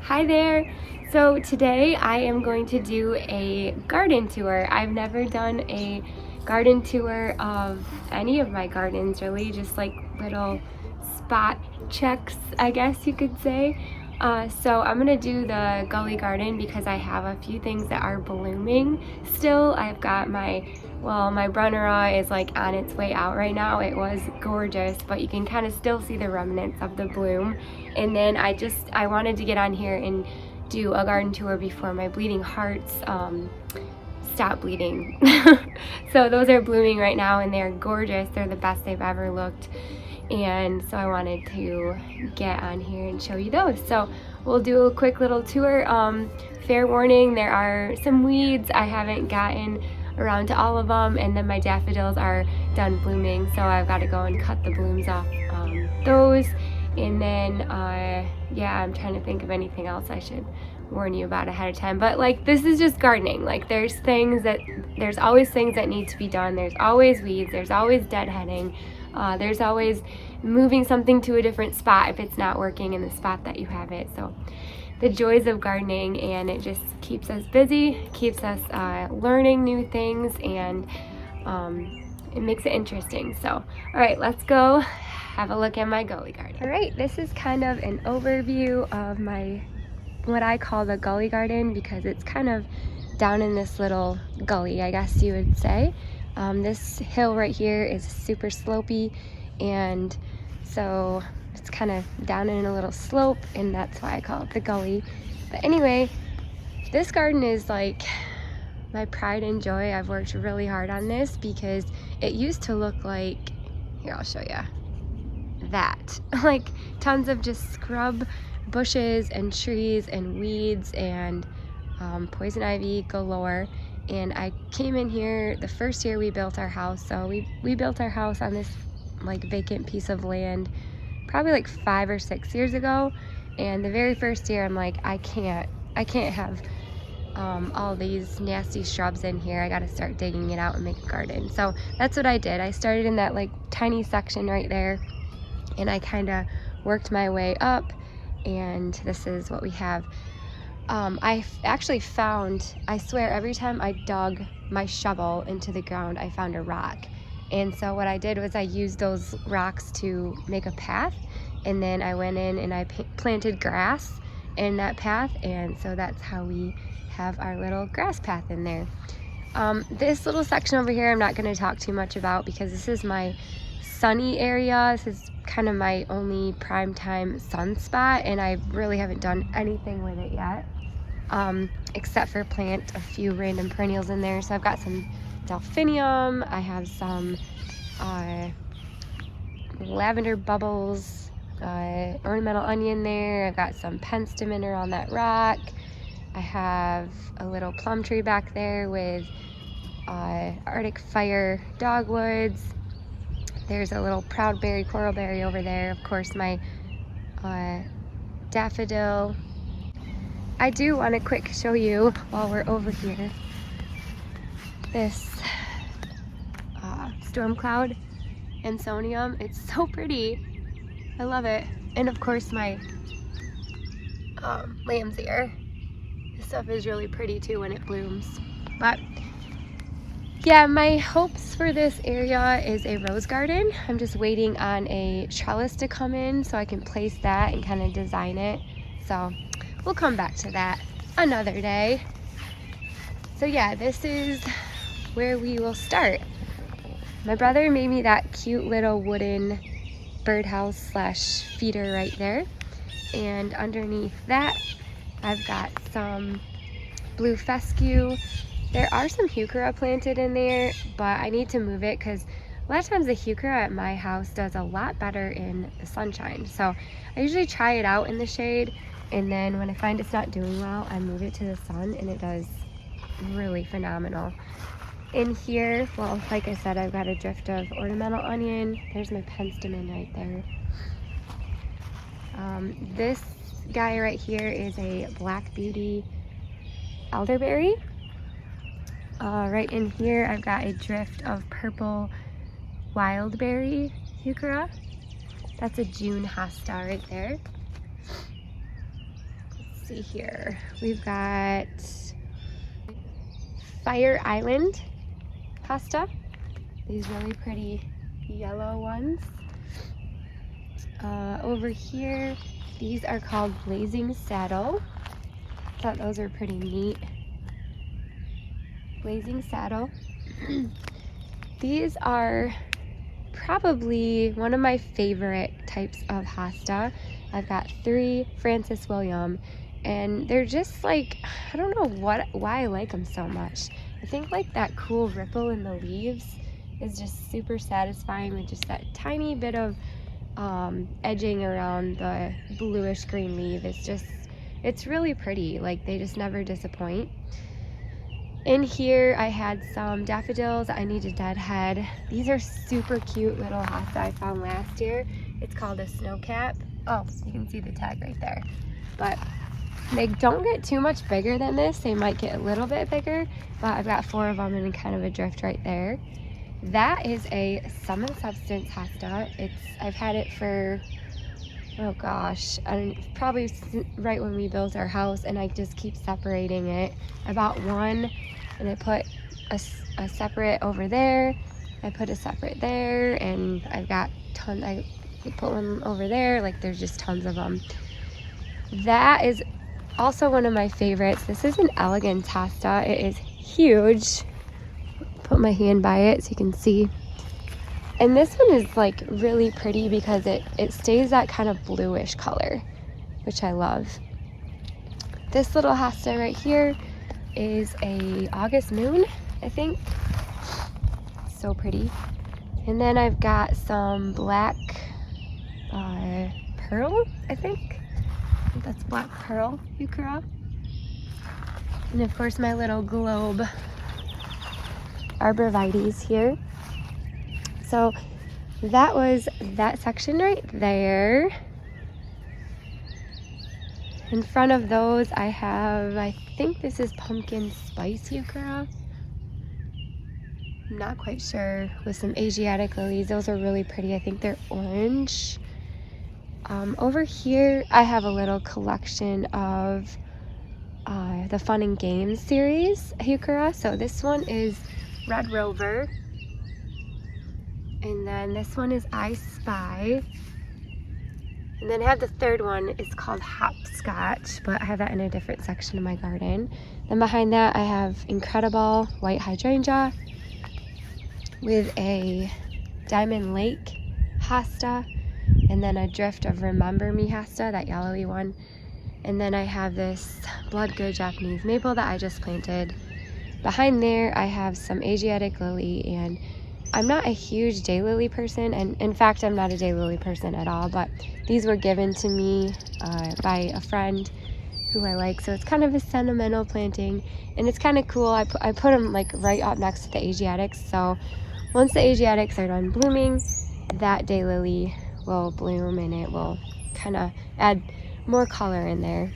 Hi there! So today I am going to do a garden tour. I've never done a garden tour of any of my gardens really, just like little spot checks I guess you could say. So I'm gonna do the Gully garden because I have a few things that are blooming still. I've got my Brunnera is like on its way out right now. It was gorgeous, but you can kind of still see the remnants of the bloom. And then I wanted to get on here and do a garden tour before my bleeding hearts stop bleeding. So those are blooming right now and they're gorgeous. They're the best they've ever looked. And so I wanted to get on here and show you those. So we'll do a quick little tour. Fair warning, there are some weeds. I haven't gotten around to all of them, and then my daffodils are done blooming, so I've got to go and cut the blooms off those. And then yeah, I'm trying to think of anything else I should warn you about ahead of time. But like, this is just gardening. Like, there's always things that need to be done. There's always weeds, there's always deadheading, there's always moving something to a different spot if it's not working in the spot that you have it. So the joys of gardening, and it just keeps us busy, keeps us learning new things, and it makes it interesting. So all right, let's go have a look at my Gully garden. All right, this is kind of an overview of my what I call the Gully garden, because it's kind of down in this little gully, I guess you would say. This hill right here is super slopey, and so it's kind of down in a little slope, and that's why I call it the Gully. But anyway, this garden is like my pride and joy. I've worked really hard on this because it used to look like, here, I'll show you that, like tons of just scrub bushes and trees and weeds and poison ivy galore. And I came in here the first year we built our house. So we built our house on this like vacant piece of land probably like 5 or 6 years ago. And the very first year I'm like, I can't have all these nasty shrubs in here. I got to start digging it out and make a garden. So that's what I did. I started in that like tiny section right there, and I kind of worked my way up, and this is what we have. I actually found, I swear, every time I dug my shovel into the ground, I found a rock. And so what I did was I used those rocks to make a path, and then I went in and I planted grass in that path, and so that's how we have our little grass path in there. This little section over here I'm not going to talk too much about because this is my sunny area. This is kind of my only prime time sun spot, and I really haven't done anything with it yet, except for plant a few random perennials in there. So I've got some delphinium, I have some lavender bubbles, ornamental onion there, I've got some penstemon around that rock, I have a little plum tree back there with Arctic fire dogwoods. There's a little proudberry, coralberry over there. Of course, my daffodil. I do want to quick show you while we're over here this storm cloud ansonium. It's so pretty. I love it. And of course, my lamb's ear. This stuff is really pretty too when it blooms. But yeah, my hopes for this area is a rose garden. I'm just waiting on a trellis to come in so I can place that and kind of design it. So we'll come back to that another day. So yeah, this is where we will start. My brother made me that cute little wooden birdhouse slash feeder right there. And underneath that, I've got some blue fescue. There are some heuchera planted in there, but I need to move it because a lot of times the heuchera at my house does a lot better in the sunshine. So I usually try it out in the shade, and then when I find it's not doing well, I move it to the sun, and it does really phenomenal. In here, well, like I said, I've got a drift of ornamental onion. There's my penstemon right there. This guy right here is a black beauty elderberry. Right in here, I've got a drift of purple wildberry heuchera. That's a June Hosta right there. see here. We've got Fire Island Hosta. These really pretty yellow ones. Over here, these are called Blazing Saddle. Thought those were pretty neat. Blazing Saddle. These are probably one of my favorite types of hosta. I've got 3 Francis William, and they're just like, I don't know why I like them so much. I think like that cool ripple in the leaves is just super satisfying with just that tiny bit of edging around the bluish green leaf. It's really pretty. Like, they just never disappoint. In here I had some daffodils I need to deadhead. These are super cute little hosta I found last year. It's called a snow cap. Oh, you can see the tag right there. But they don't get too much bigger than this. They might get a little bit bigger, but I've got 4 of them in kind of a drift right there. That is a Sum and Substance hosta. I've had it for, oh gosh, probably right when we built our house, and I just keep separating it. I bought one and I put a separate over there. I put a separate there, and I've got tons. I put one over there. Like, there's just tons of them. That is also one of my favorites. This is an Elegance hosta. It is huge. Put my hand by it so you can see. And this one is like really pretty because it stays that kind of bluish color, which I love. This little hosta right here is a August Moon, I think. So pretty. And then I've got some black pearl, I think that's black pearl heuchera. And of course my little globe arborvitaes here. So that was that section right there. In front of those I have, I think this is pumpkin spice heuchera. I'm not quite sure, with some Asiatic lilies. Those are really pretty. I think they're orange. Over here I have a little collection of the Fun and Games series heuchera. So this one is Red Rover, and then this one is I Spy, and then I have the third one. It's called Hopscotch, but I have that in a different section of my garden. Then behind that I have Incredible White Hydrangea with a Diamond Lake hosta, and then a drift of Remember Me hosta, that yellowy one. And then I have this Blood Good Japanese maple that I just planted. Behind there I have some Asiatic Lily, and I'm not a huge daylily person, and in fact I'm not a daylily person at all, but these were given to me by a friend who I like, so it's kind of a sentimental planting, and it's kind of cool. I put them like right up next to the Asiatics, so once the Asiatics are done blooming, that daylily will bloom and it will kind of add more color in there.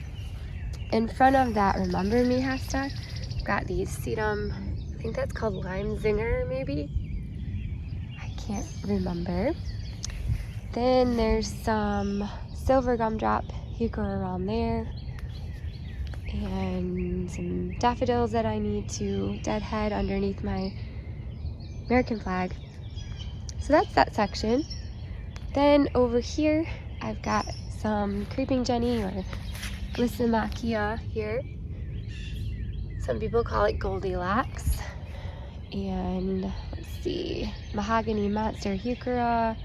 In front of that Remember Me hosta, I've got these sedum, I think that's called Lime Zinger maybe, I can't remember. Then there's some Silver Gumdrop heuchera around there, and some daffodils that I need to deadhead underneath my American flag. So that's that section. Then over here I've got some Creeping Jenny, or Glycymachia here. Some people call it Goldilocks. And let's see, Mahogany Monster heuchera,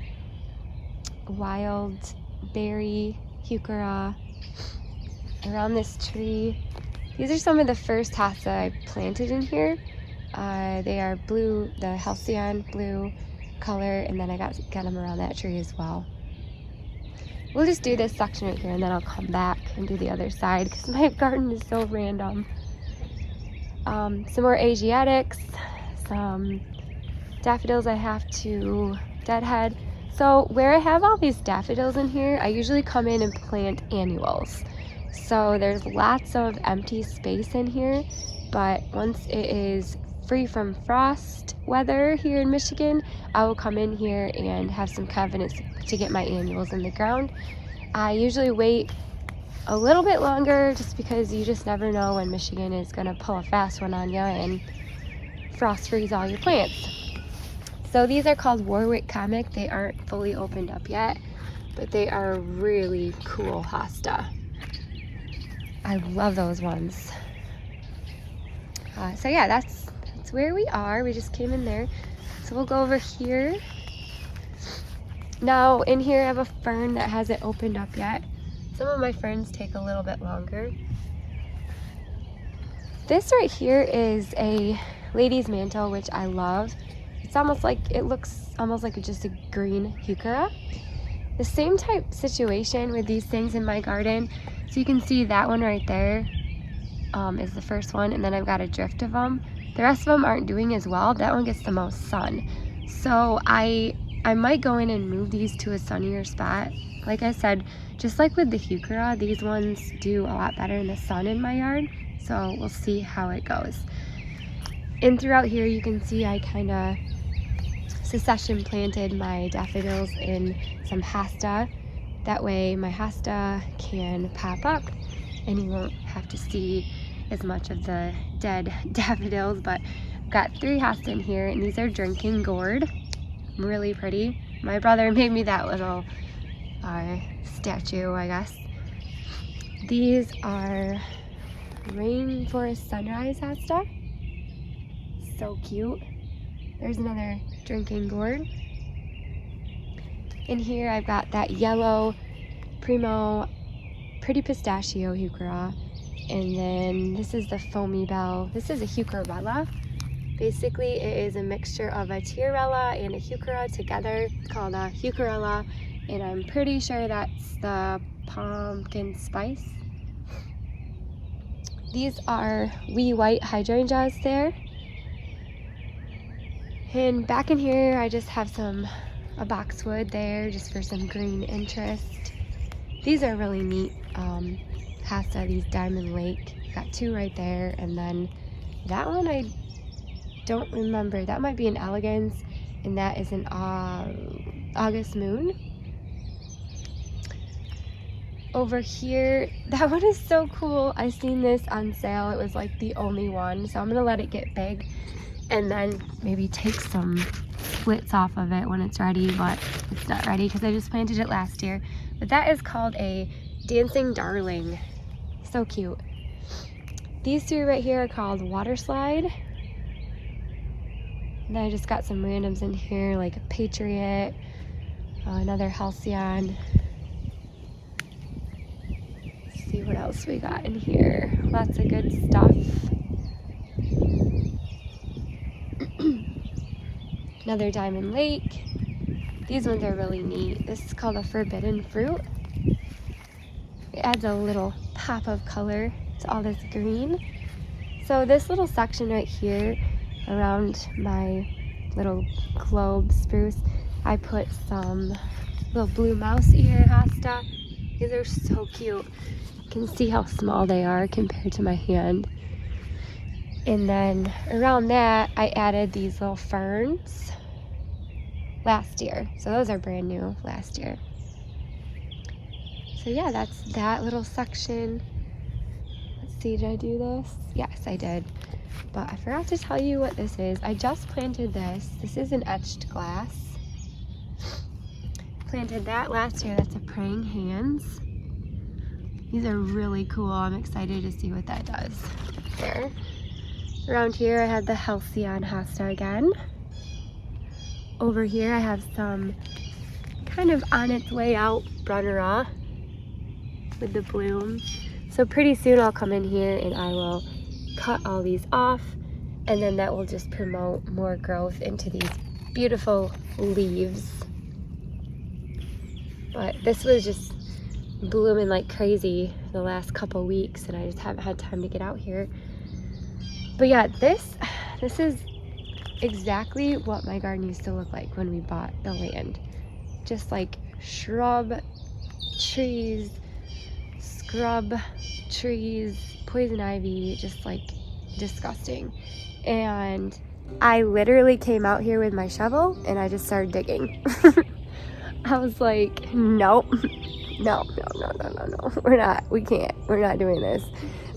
Wild Berry heuchera. Around this tree, these are some of the first hosta I planted in here. They are blue, the Halcyon blue color, and then I got them around that tree as well. We'll just do this section right here, and then I'll come back and do the other side because my garden is so random. Some more Asiatics, some daffodils I have to deadhead. So where I have all these daffodils in here, I usually come in and plant annuals. So there's lots of empty space in here, but once it is free from frost weather here in Michigan, I will come in here and have some confidence to get my annuals in the ground. I usually wait a little bit longer just because you just never know when Michigan is gonna pull a fast one on you and frost freeze all your plants. So these are called Warwick Comic. They aren't fully opened up yet, but they are really cool hosta. I love those ones. So yeah, that's where we are. We just came in there. So we'll go over here. Now in here I have a fern that hasn't opened up yet. Some of my ferns take a little bit longer. This right here is a lady's mantle, which I love. It's almost like, it looks almost like just a green heuchera. The same type situation with these things in my garden. So you can see that one right there is the first one, and then I've got a drift of them. The rest of them aren't doing as well. That one gets the most sun. So I might go in and move these to a sunnier spot. Like I said, just like with the heuchera, these ones do a lot better in the sun in my yard. So we'll see how it goes. And throughout here you can see I kind of succession planted my daffodils in some hosta. That way my hosta can pop up and you won't have to see as much of the dead daffodils. But I've got 3 hosta in here, and these are drinking gourd. Really pretty. My brother made me that little statue, I guess. These are rainforest sunrise hosta. So cute. There's another drinking gourd. In here I've got that yellow Primo Pretty Pistachio heuchera, and then this is the Foamy Bell. This is a heucherella. Basically it is a mixture of a tiarella and a heuchera together. It's called a heucherella, and I'm pretty sure that's the pumpkin spice. These are wee white hydrangeas there. And back in here I just have a boxwood there just for some green interest. These are really neat hosta, these Diamond Lake. Got 2 right there, and then that one I don't remember. That might be an elegance, and that is an August moon. Over here, that one is so cool. I seen this on sale. It was like the only one, so I'm gonna let it get big and then maybe take some splits off of it when it's ready, but it's not ready because I just planted it last year. But that is called a Dancing Darling. So cute. These 2 right here are called Water Slide. And then I just got some randoms in here, like a Patriot, another Halcyon. Let's see what else we got in here. Lots of good stuff. Another Diamond Lake. These ones are really neat. This is called a Forbidden Fruit. It adds a little pop of color to all this green. So this little section right here around my little globe spruce, I put some little blue mouse ear hosta. These are so cute. You can see how small they are compared to my hand. And then around that I added these little ferns last year. So those are brand new last year. So yeah, that's that little section. Let's see, did I do this? Yes, I did. But I forgot to tell you what this is. I just planted this. This is an etched glass. Planted that last year. That's a Praying Hands. These are really cool. I'm excited to see what that does there. Around here I have the Halcyon hosta again. Over here I have some kind of on its way out Brunnera with the blooms. So pretty soon I'll come in here and I will cut all these off, and then that will just promote more growth into these beautiful leaves. But this was just blooming like crazy the last couple weeks, and I just haven't had time to get out here. But yeah, this is exactly what my garden used to look like when we bought the land. Just like shrub trees, scrub trees, poison ivy, just like disgusting. And I literally came out here with my shovel and I just started digging. I was like, nope, no, we're not doing this.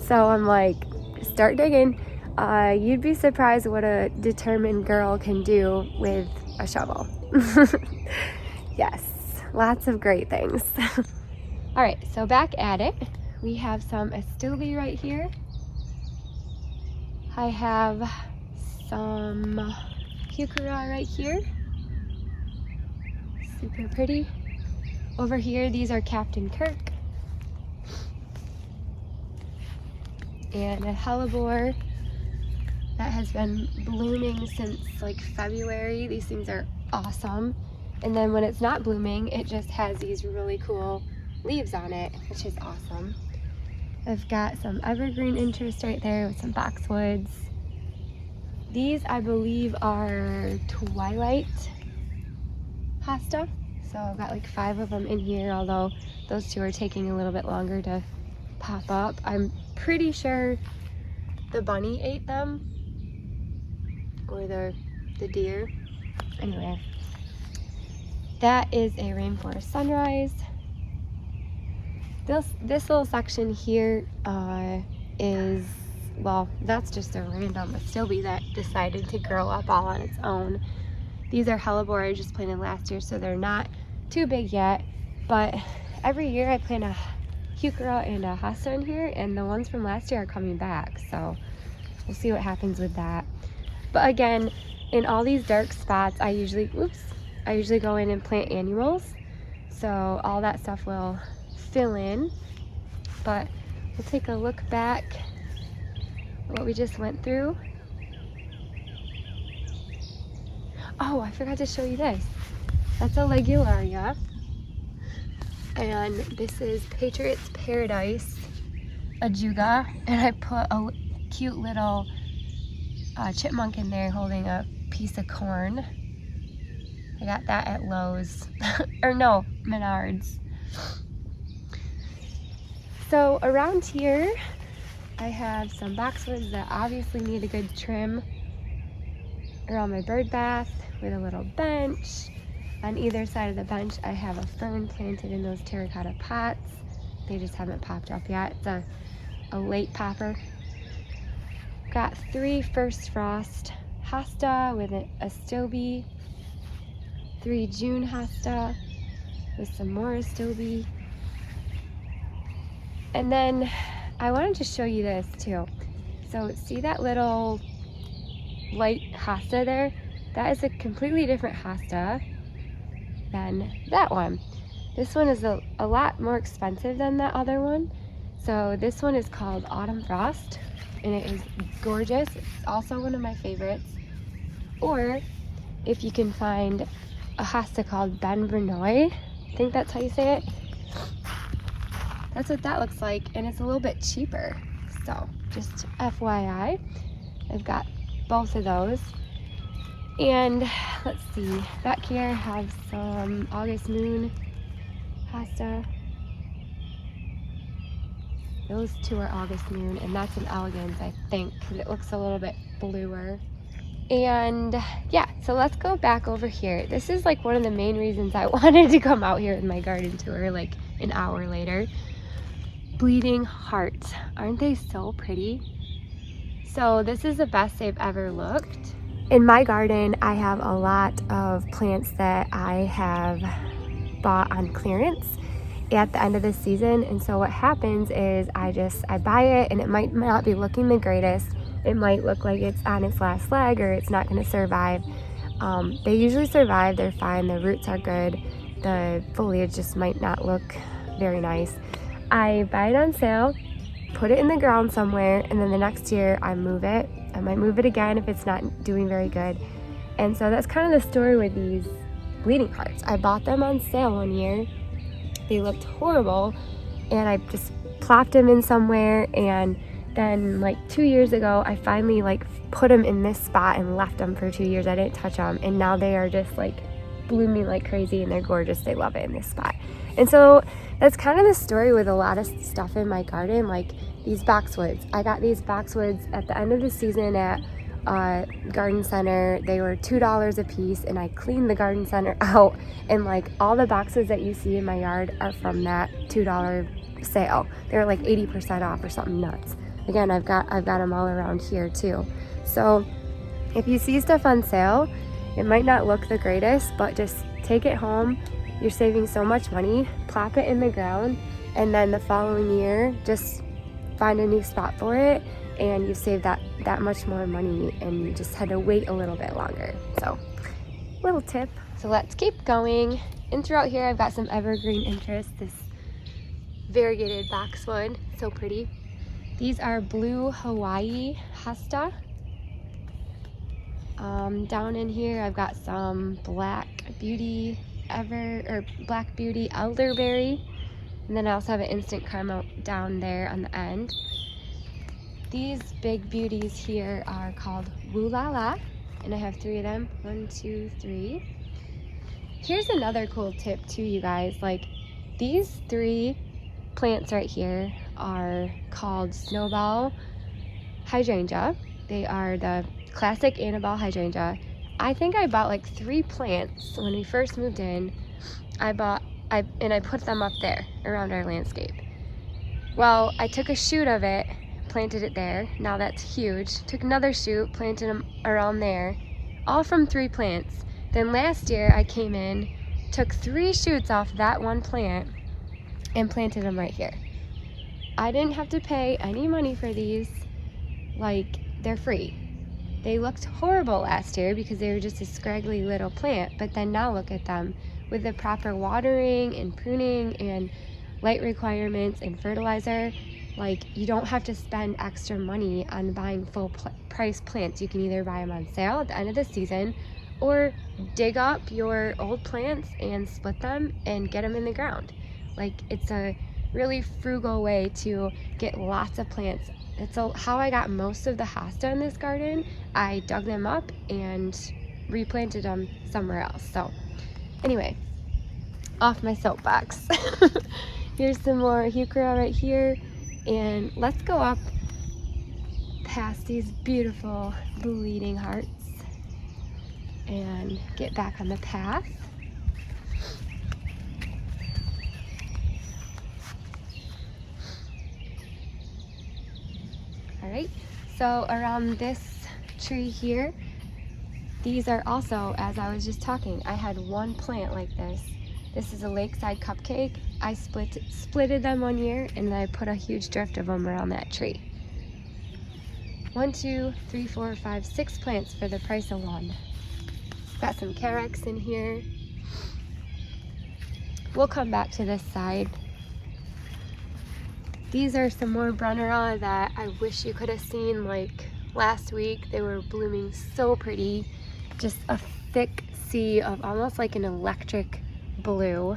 So I'm like, start digging. You'd be surprised what a determined girl can do with a shovel. Yes, lots of great things. All right, so back at it, we have some astilbe right here. I have some heuchera right here. Super pretty. Over here, these are Captain Kirk. And a hellebore that has been blooming since like February. These things are awesome. And then when it's not blooming, it just has these really cool leaves on it, which is awesome. I've got some evergreen interest right there with some boxwoods. These, I believe, are Twilight Hosta. So I've got like 5 of them in here, although those 2 are taking a little bit longer to pop up. I'm pretty sure the bunny ate them, or the deer. Anyway, that is a rainforest sunrise. This little section here is, well, that's just a random astilbe that decided to grow up all on its own. These are hellebore I just planted last year, so they're not too big yet, but every year I plant a heuchera and a hosta in here, and the ones from last year are coming back, so we'll see what happens with that. But again, in all these dark spots, I usually go in and plant annuals, so all that stuff will fill in. But we'll take a look back at what we just went through. Oh, I forgot to show you this. That's a Legularia, and this is Patriot's Paradise Ajuga, and I put a cute little chipmunk in there holding a piece of corn. I got that at Lowe's, or no, Menards. So around here, I have some boxwoods that obviously need a good trim around my bird bath with a little bench. On either side of the bench, I have a fern planted in those terracotta pots. They just haven't popped up yet. It's a late popper. Got 3 first frost hosta with an astilbe, 3 June hosta with some more astilbe. And then I wanted to show you this too. So see that little light hosta there? That is a completely different hosta than that one. This one is a lot more expensive than that other one. So this one is called Autumn Frost, and it is gorgeous. It's also one of my favorites. Or if you can find a hosta called Ben Vernoy, I think that's how you say it. That's what that looks like, and it's a little bit cheaper. So just FYI, I've got both of those. And let's see, back here I have some August Moon hosta. Those 2 are August Moon, and that's an elegance, I think, because it looks a little bit bluer. And yeah, so let's go back over here. This is like one of the main reasons I wanted to come out here with my garden tour like an hour later. Bleeding hearts. Aren't they so pretty? So this is the best they've ever looked. In my garden, I have a lot of plants that I have bought on clearance at the end of the season. And so what happens is I buy it, and it might not be looking the greatest. It might look like it's on its last leg, or it's not going to survive. They usually survive. They're fine. The roots are good. The foliage just might not look very nice. I buy it on sale, put it in the ground somewhere, and then the next year I move it. I might move it again if it's not doing very good. And so that's kind of the story with these bleeding hearts. I bought them on sale one year. They looked horrible, and I just plopped them in somewhere, and then like 2 years ago I finally like put them in this spot and left them for 2 years. I didn't touch them, and now they are just like blooming like crazy, and they're gorgeous. They love it in this spot. And so that's kind of the story with a lot of stuff in my garden, like these boxwoods. I got these boxwoods at the end of the season at garden center. They were $2 a piece, and I cleaned the garden center out, and like all the boxes that you see in my yard are from that $2 sale. They were like 80% off or something nuts. Again, I've got them all around here too. So if you see stuff on sale, it might not look the greatest, but just take it home. You're saving so much money. Plop it in the ground, and then the following year just find a new spot for it, and you've saved that much more money, and you just had to wait a little bit longer. So little tip. So let's keep going. And throughout here I've got some evergreen interest. This variegated boxwood, so pretty. These are blue Hawaii Hosta. Down in here I've got some Black Beauty Elderberry, and then I also have an instant caramel down there on the end. These big beauties here are called Woo La La, and I have 3 of them. 1, 2, 3. Here's another cool tip too, you guys. Like, these 3 plants right here are called Snowball Hydrangea. They are the classic Annabelle Hydrangea. I think I bought like 3 plants when we first moved in. I put them up there around our landscape. Well, I took a shoot of it, planted it there. Now that's huge. Took another shoot, planted them around there, all from 3 plants. Then last year I came in, took 3 shoots off that one plant, and planted them right here. I didn't have to pay any money for these. Like, they're free. They looked horrible last year because they were just a scraggly little plant, but then now look at them with the proper watering and pruning and light requirements and fertilizer. Like, you don't have to spend extra money on buying full price plants. You can either buy them on sale at the end of the season, or dig up your old plants and split them and get them in the ground. Like, it's a really frugal way to get lots of plants. It's how I got most of the hosta in this garden. I dug them up and replanted them somewhere else. So anyway, off my soapbox. Here's some more heuchera right here, and let's go up past these beautiful bleeding hearts and get back on the path. Alright, so around this tree here, these are also, as I was just talking, I had 1 plant like this. This is a Lakeside Cupcake. I splitted them one year, and then I put a huge drift of them around that tree. 1, 2, 3, 4, 5, 6 plants for the price of 1. Got some carex in here. We'll come back to this side. These are some more Brunnera that I wish you could have seen like last week. They were blooming so pretty. Just a thick sea of almost like an electric blue.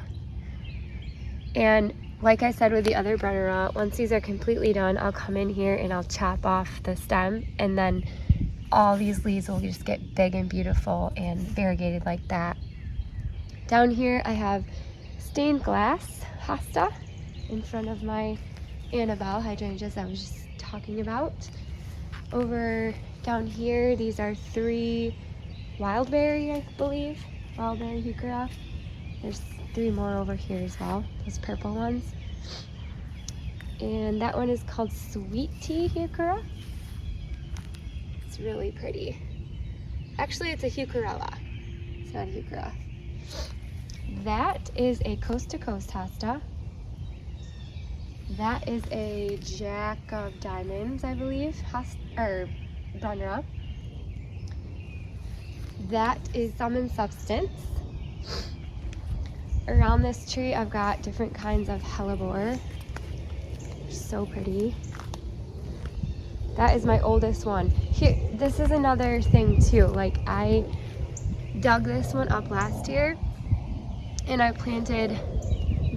And like I said with the other Brunnera, once these are completely done, I'll come in here and I'll chop off the stem, and then all these leaves will just get big and beautiful and variegated like that. Down here I have stained glass hosta in front of my Annabelle hydrangeas I was just talking about. Over down here, these are 3 wildberry, I believe. Wildberry heuchera. There's 3 more over here as well, those purple ones. And that one is called Sweet Tea Heuchera. It's really pretty. Actually, it's a heucherella. It's not a heuchera. That is a coast to coast hosta. That is a Jack of Diamonds, I believe, Brunnera. That is Sum and Substance. Around this tree, I've got different kinds of Hellebore. So pretty. That is my oldest one. Here, this is another thing too. Like, I dug this one up last year, and I planted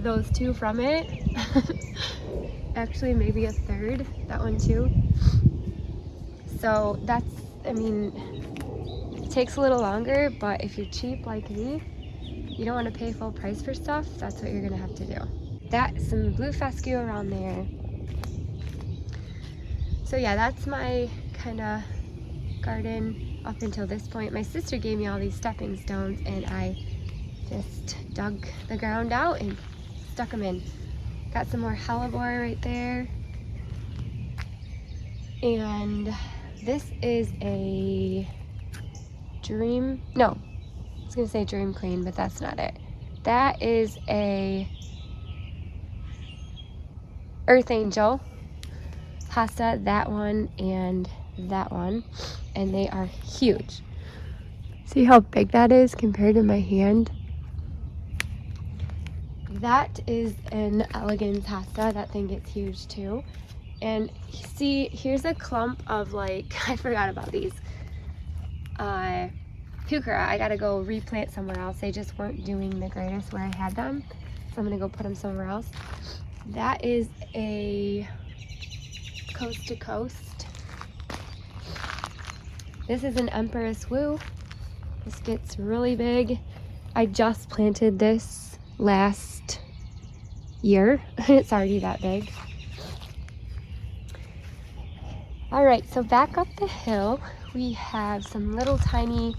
those 2 from it. Actually, maybe a third, that one too. So that's, I mean, it takes a little longer, but if you're cheap like me, you don't want to pay full price for stuff, that's what you're gonna have to do. That's some blue fescue around there. So yeah, that's my kind of garden up until this point. My sister gave me all these stepping stones and I just dug the ground out and stuck them in. Got some more hellebore right there. And this is a Dream Queen, but that's not it. That is a Earth Angel, Hosta, that one and that one, and they are huge. See how big that is compared to my hand? That is an Elegance Hosta. That thing gets huge too. And see, here's a clump of like, I forgot about these. Heuchera, I gotta go replant somewhere else. They just weren't doing the greatest where I had them. So I'm gonna go put them somewhere else. That is a Coast to Coast. This is an Empress Woo. This gets really big. I just planted this last year. It's already that big. All right, so back up the hill, we have some little tiny,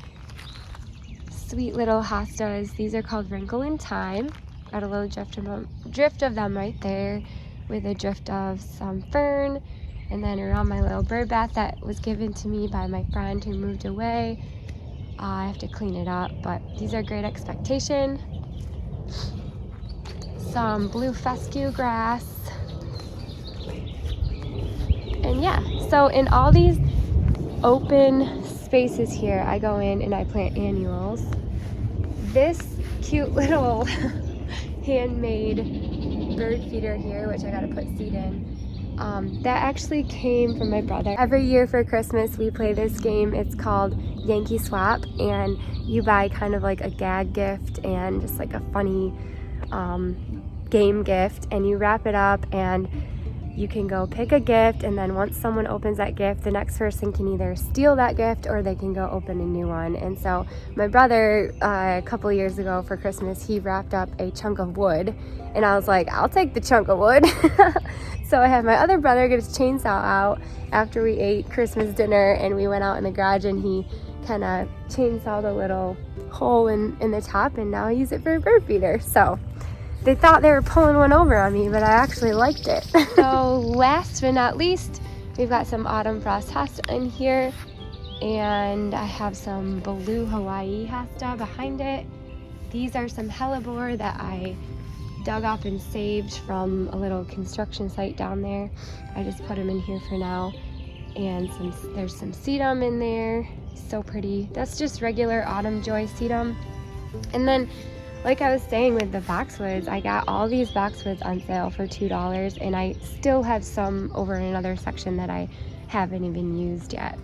sweet little hostas. These are called Wrinkle in Time. Got a little drift of them right there with a drift of some fern. And then around my little bird bath that was given to me by my friend who moved away. I have to clean it up, but these are Great Expectation. Some blue fescue grass. And yeah, so in all these open spaces here, I go in and I plant annuals. This cute little handmade bird feeder here, which I gotta put seed in, that actually came from my brother. Every year for Christmas we play this game. It's called Yankee Swap, and you buy kind of like a gag gift and just like a funny game gift, and you wrap it up and you can go pick a gift, and then once someone opens that gift, the next person can either steal that gift or they can go open a new one. And so my brother, a couple years ago for Christmas, he wrapped up a chunk of wood, and I was like, I'll take the chunk of wood. So I had my other brother get his chainsaw out after we ate Christmas dinner, and we went out in the garage and he kind of chainsawed a little hole in the top, and now I use it for a bird feeder. So they thought they were pulling one over on me, but I actually liked it. So last but not least, we've got some Autumn Frost Hosta in here, and I have some Blue Hawaii Hosta behind it. These are some Hellebore that I dug up and saved from a little construction site down there. I just put them in here for now. And there's some sedum in there. So pretty. That's just regular Autumn Joy sedum. And then, like I was saying with the Boxwoods, I got all these Boxwoods on sale for $2, and I still have some over in another section that I haven't even used yet.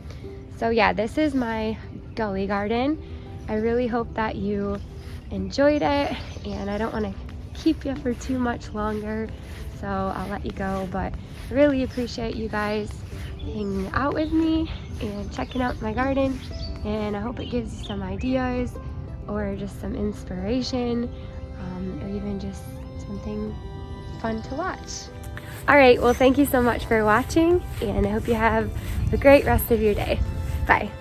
So yeah, this is my Gully garden. I really hope that you enjoyed it, and I don't want to keep you for too much longer, so I'll let you go, but I really appreciate you guys hanging out with me and checking out my garden, and I hope it gives you some ideas or just some inspiration, or even just something fun to watch. All right, well, thank you so much for watching, and I hope you have a great rest of your day. Bye.